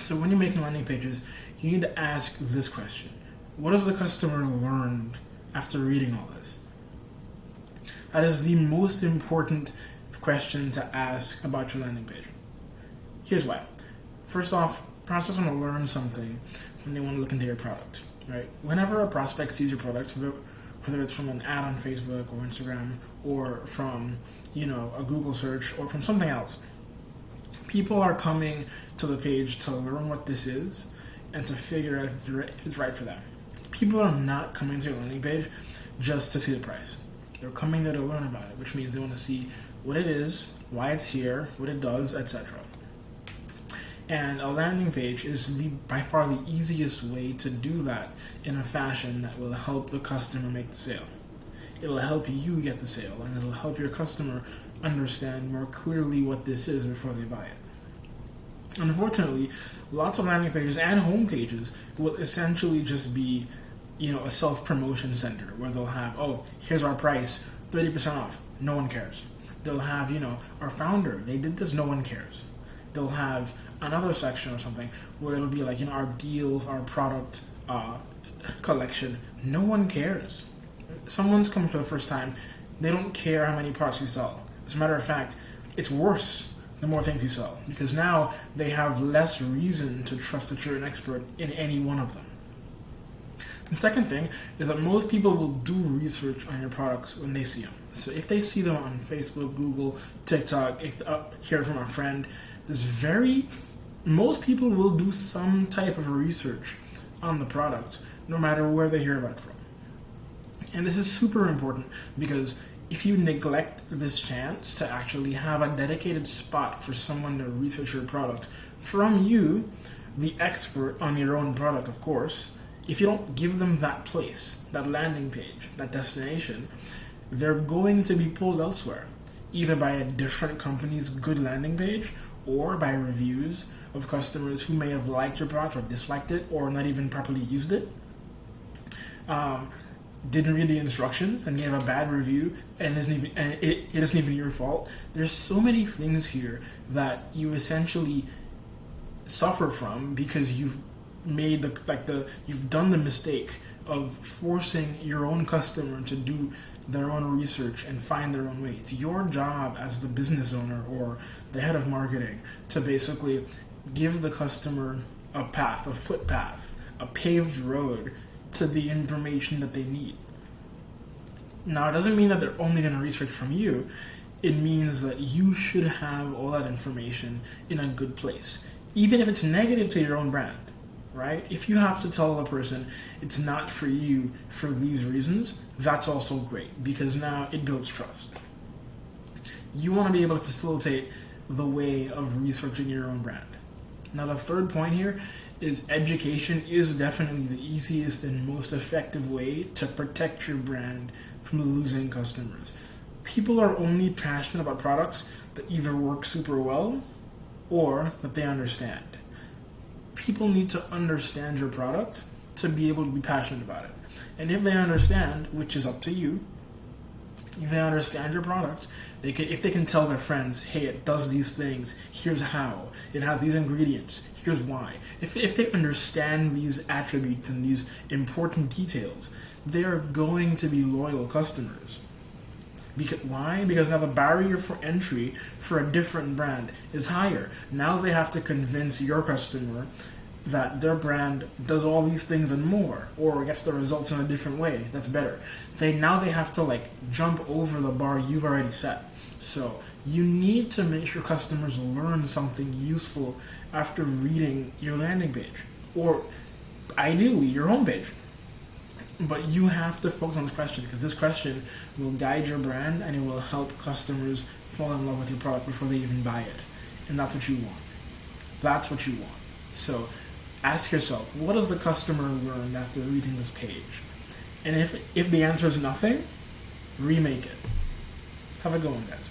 So when you're making landing pages, you need to ask this question. What has the customer learned after reading all this? That is the most important question to ask about your landing page. Here's why. First off, prospects want to learn something when they want to look into your product, right? Whenever a prospect sees your product, whether it's from an ad on Facebook or Instagram or from, a Google search or from something else, people are coming to the page to learn what this is and to figure out if it's right for them. People are not coming to your landing page just to see the price. They're coming there to learn about it, which means they want to see what it is, why it's here, what it does, etc. And a landing page is by far the easiest way to do that in a fashion that will help the customer make the sale. It'll help you get the sale, and it'll help your customer understand more clearly what this is before they buy it. Unfortunately, lots of landing pages and home pages will essentially just be, a self-promotion center where they'll have, here's our price, 30% off, no one cares. They'll have, our founder, they did this, no one cares. They'll have another section or something where it'll be like, our deals, our product collection, no one cares. Someone's coming for the first time, they don't care how many products you sell. As a matter of fact, it's worse the more things you sell, because now they have less reason to trust that you're an expert in any one of them. The second thing is that most people will do research on your products when they see them. So if they see them on Facebook, Google, TikTok, if hear from a friend, most people will do some type of research on the product, no matter where they hear about it from. And this is super important because if you neglect this chance to actually have a dedicated spot for someone to research your product from you, the expert on your own product, of course, if you don't give them that place, that landing page, that destination, they're going to be pulled elsewhere, either by a different company's good landing page or by reviews of customers who may have liked your product or disliked it or not even properly used it. Didn't read the instructions and gave a bad review, and it isn't even your fault. There's so many things here that you essentially suffer from because you've made you've done the mistake of forcing your own customer to do their own research and find their own way. It's your job as the business owner or the head of marketing to basically give the customer a path, a footpath, a paved road to the information that they need. Now, it doesn't mean that they're only going to research from you. It means that you should have all that information in a good place, even if it's negative to your own brand, right? If you have to tell a person it's not for you for these reasons, that's also great because now it builds trust. You want to be able to facilitate the way of researching your own brand. Now, the third point here is education is definitely the easiest and most effective way to protect your brand from losing customers. People are only passionate about products that either work super well or that they understand. People need to understand your product to be able to be passionate about it. And if they understand, which is up to you, if they understand your product, if they can tell their friends, hey, it does these things, here's how, it has these ingredients, here's why. If they understand these attributes and these important details, they are going to be loyal customers. Why? Because now the barrier for entry for a different brand is higher. Now they have to convince your customer that their brand does all these things and more, or gets the results in a different way that's better. They have to jump over the bar you've already set. So you need to make sure customers learn something useful after reading your landing page, or ideally your homepage. But you have to focus on this question because this question will guide your brand and it will help customers fall in love with your product before they even buy it. And that's what you want. That's what you want. So ask yourself, what does the customer learn after reading this page? And if the answer is nothing, remake it. Have a good one, guys.